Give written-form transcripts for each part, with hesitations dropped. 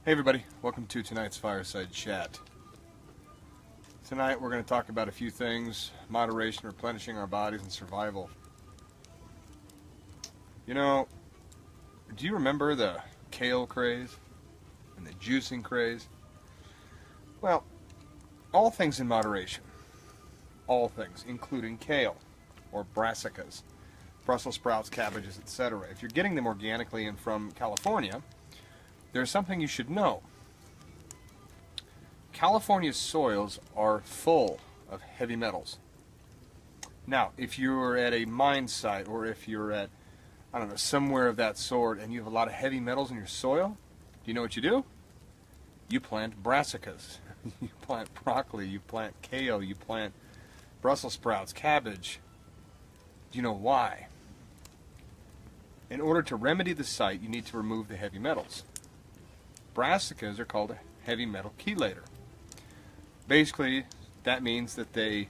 Hey everybody, welcome to tonight's Fireside Chat. Tonight we're going to talk about a few things: moderation, replenishing our bodies, and survival. You know, do you remember the kale craze and the juicing craze? Well, all things in moderation. All things, including kale or brassicas, Brussels sprouts, cabbages, etc. If you're getting them organically and from California, there's something you should know. California's soils are full of heavy metals. Now, if you're at a mine site or if you're at, I don't know, somewhere of that sort and you have a lot of heavy metals in your soil, do you know what you do? You plant brassicas. You plant broccoli, you plant kale, you plant Brussels sprouts, cabbage. Do you know why? In order to remedy the site, you need to remove the heavy metals. Brassicas are called a heavy metal chelator. Basically, that means that they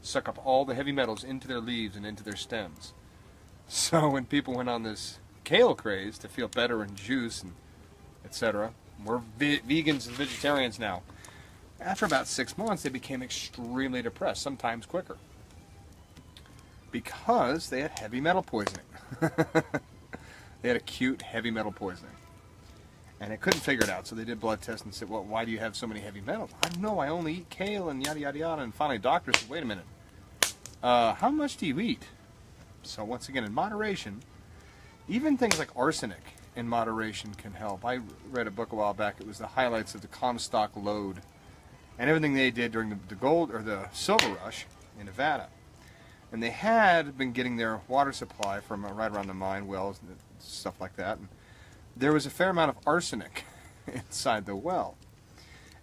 suck up all the heavy metals into their leaves and into their stems. So when people went on this kale craze to feel better and juice and etc., we're vegans and vegetarians now. After about 6 months, they became extremely depressed, sometimes quicker, because they had heavy metal poisoning. They had acute heavy metal poisoning. And they couldn't figure it out, so they did blood tests and said, well, why do you have so many heavy metals? I don't know, I only eat kale and yada yada yada. And finally doctors said, wait a minute, how much do you eat? So once again, in moderation, even things like arsenic in moderation can help. I read a book a while back, it was the highlights of the Comstock lode and everything they did during the gold or the silver rush in Nevada. And they had been getting their water supply from right around the mine wells and stuff like that. And there was a fair amount of arsenic inside the well.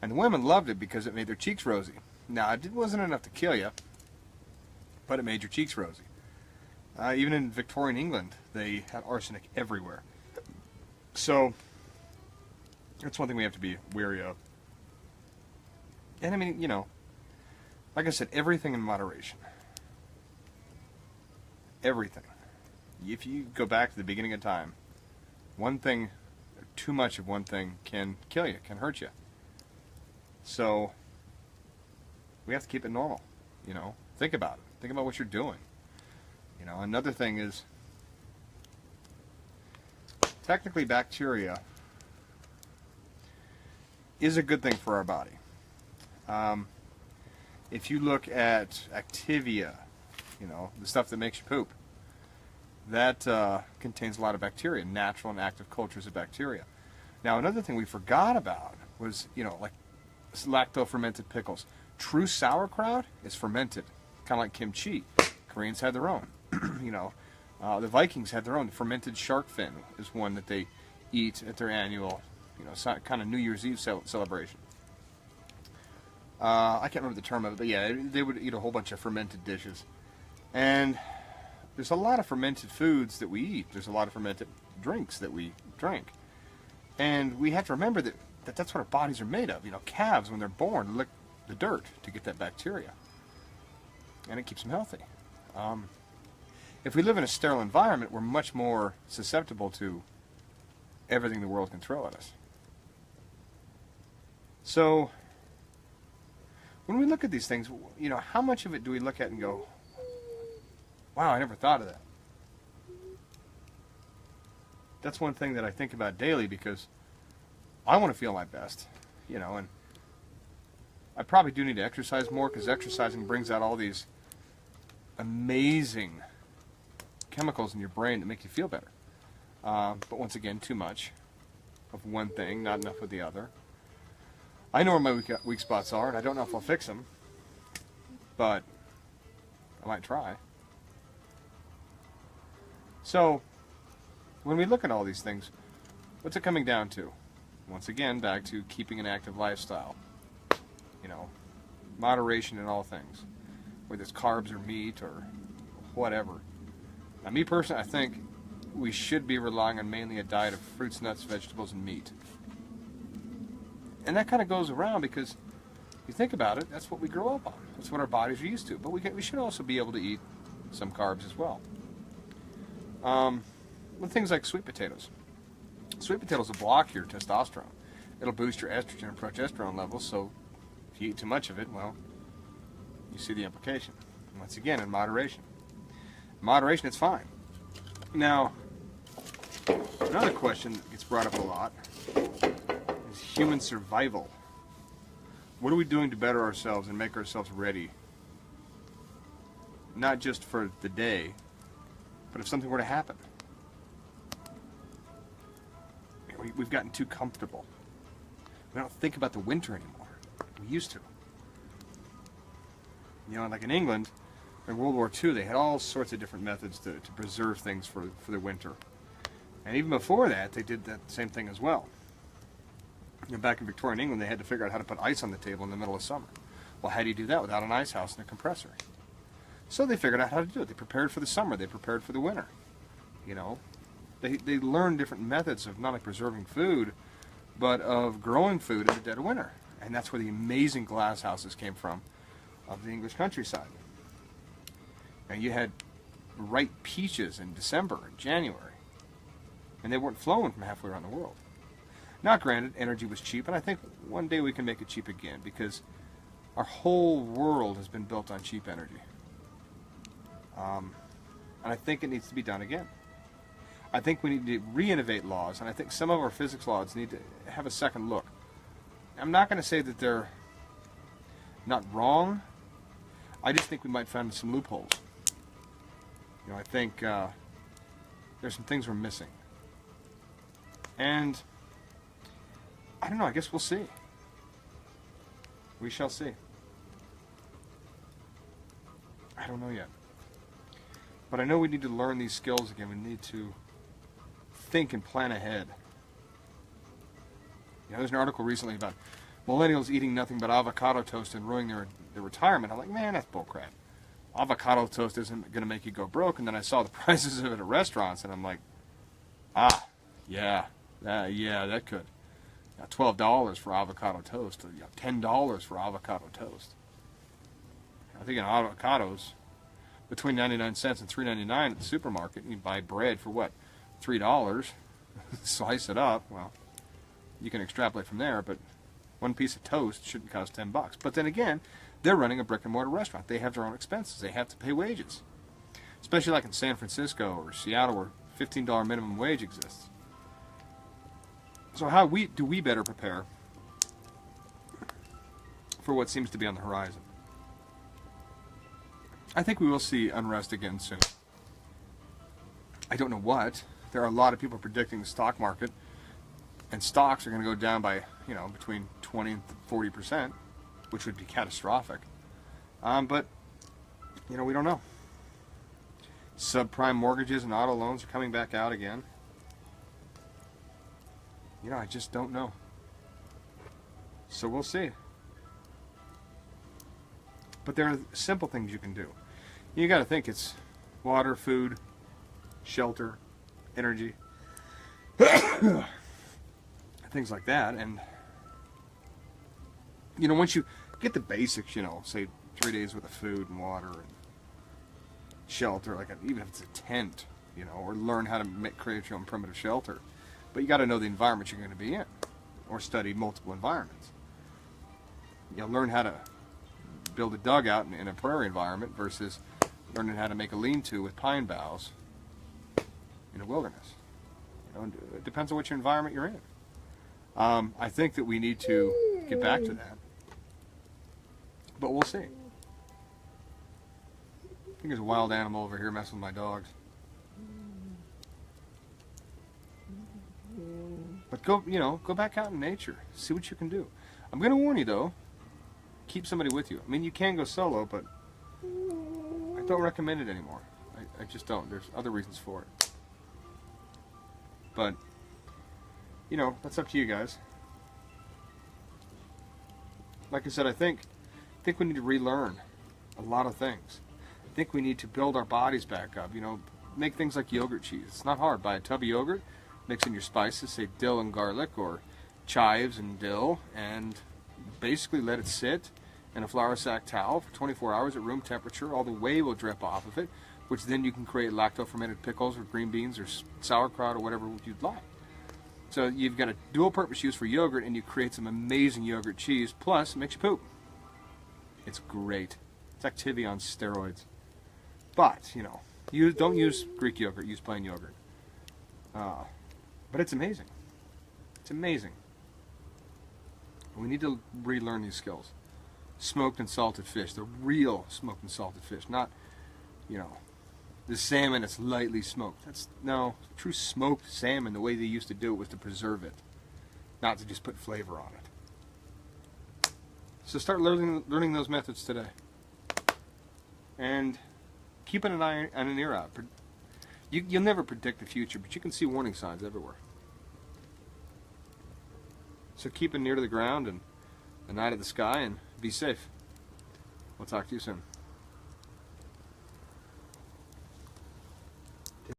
And the women loved it because it made their cheeks rosy. Now, it wasn't enough to kill you, but it made your cheeks rosy. Even in Victorian England, they had arsenic everywhere. So, that's one thing we have to be wary of. And I mean, you know, like I said, everything in moderation. Everything. If you go back to the beginning of time, one thing, too much of one thing can kill you, can hurt you. So, we have to keep it normal, you know. Think about it. Think about what you're doing. You know, another thing is, technically bacteria is a good thing for our body. If you look at Activia, you know, the stuff that makes you poop, that contains a lot of bacteria, natural and active cultures of bacteria. Now, another thing we forgot about was, you know, like lacto-fermented pickles. True sauerkraut is fermented, kind of like kimchi. Koreans had their own. You know, the Vikings had their own. Fermented shark fin is one that they eat at their annual, you know, kind of New Year's Eve celebration. I can't remember the term of it, but yeah, they would eat a whole bunch of fermented dishes. And there's a lot of fermented foods that we eat. There's a lot of fermented drinks that we drink. And we have to remember that that's what our bodies are made of. You know, calves, when they're born, lick the dirt to get that bacteria. And it keeps them healthy. If we live in a sterile environment, we're much more susceptible to everything the world can throw at us. So, when we look at these things, you know, how much of it do we look at and go, wow, I never thought of that. That's one thing that I think about daily because I want to feel my best, you know, and I probably do need to exercise more because exercising brings out all these amazing chemicals in your brain that make you feel better. But once again, too much of one thing, not enough of the other. I know where my weak spots are, and I don't know if I'll fix them, but I might try. So, when we look at all these things, what's it coming down to? Once again, back to keeping an active lifestyle. You know, moderation in all things, whether it's carbs or meat or whatever. Now, me personally, I think we should be relying on mainly a diet of fruits, nuts, vegetables, and meat. And that kind of goes around because, if you think about it, that's what we grow up on. That's what our bodies are used to. But we should also be able to eat some carbs as well. With things like sweet potatoes. Sweet potatoes will block your testosterone. it'll boost your estrogen and progesterone levels, so if you eat too much of it, well, you see the implication. Once again, in moderation. In moderation, it's fine. Now, another question that gets brought up a lot is human survival. What are we doing to better ourselves and make ourselves ready? Not just for the day, but if something were to happen. We've gotten too comfortable. We don't think about the winter anymore. We used to. You know, like in England, in World War II, they had all sorts of different methods to preserve things for the winter. And even before that, they did that same thing as well. You know, back in Victorian England, they had to figure out how to put ice on the table in the middle of summer. Well, how do you do that without an ice house and a compressor? So they figured out how to do it. They prepared for the summer. They prepared for the winter. You know, they learned different methods of not only preserving food, but of growing food in the dead of winter. And that's where the amazing glass houses came from of the English countryside. And you had ripe peaches in December and January. And they weren't flowing from halfway around the world. Now, granted, energy was cheap, and I think one day we can make it cheap again, because our whole world has been built on cheap energy. And I think it needs to be done again. I think we need to re-innovate laws, and I think some of our physics laws need to have a second look. I'm not going to say that they're not wrong. I just think we might find some loopholes. You know, I think there's some things we're missing. And I don't know, I guess we'll see. We shall see. I don't know yet. But I know we need to learn these skills again. We need to think and plan ahead. You know, there's an article recently about millennials eating nothing but avocado toast and ruining their retirement. I'm like, man, that's bullcrap. Avocado toast isn't going to make you go broke. And then I saw the prices of it at restaurants, and I'm like, yeah, that could. $12 for avocado toast, or $10 for avocado toast. I think in avocados, between 99 cents and $3.99 at the supermarket, you buy bread for what, $3? Slice it up. Well, you can extrapolate from there, but one piece of toast shouldn't cost $10. But then again, they're running a brick and mortar restaurant. They have their own expenses. They have to pay wages, especially like in San Francisco or Seattle, where $15 minimum wage exists. So how do we better prepare for what seems to be on the horizon? I think we will see unrest again soon. I don't know what. There are a lot of people predicting the stock market and stocks are going to go down by, between 20 and 40%, which would be catastrophic. But, we don't know. Subprime mortgages and auto loans are coming back out again. I just don't know. So we'll see. But there are simple things you can do. You got to think it's water, food, shelter, energy, things like that. And once you get the basics, say 3 days worth of food and water and shelter, even if it's a tent, or learn how to create your own primitive shelter. But you got to know the environment you're going to be in, or study multiple environments. Learn how to build a dugout in a prairie environment versus learning how to make a lean-to with pine boughs in a wilderness. It depends on which environment you're in. I think that we need to get back to that, but we'll see. I think there's a wild animal over here messing with my dogs. But go back out in nature. See what you can do. I'm going to warn you, though. Keep somebody with you. I mean, you can go solo, but I don't recommend it anymore. I just don't. There's other reasons for it. But, that's up to you guys. Like I said, I think we need to relearn a lot of things. I think we need to build our bodies back up. Make things like yogurt cheese. It's not hard. Buy a tub of yogurt. Mix in your spices, say dill and garlic or chives and dill, and basically let it sit in a flour sack towel for 24 hours at room temperature. All the whey will drip off of it, which then you can create lacto-fermented pickles or green beans or sauerkraut or whatever you'd like. So you've got a dual-purpose use for yogurt, and you create some amazing yogurt cheese. Plus, it makes you poop. It's great. It's Activia on steroids. But, you know, don't use Greek yogurt. Use plain yogurt. But it's amazing. It's amazing. We need to relearn these skills. Smoked and salted fish. The real smoked and salted fish. Not, you know, the salmon that's lightly smoked. No, true smoked salmon, the way they used to do it was to preserve it. Not to just put flavor on it. So start learning those methods today. And keeping an eye and an ear out. You'll never predict the future, but you can see warning signs everywhere. So keep an ear to the ground and an eye to the sky, and be safe. We'll talk to you soon.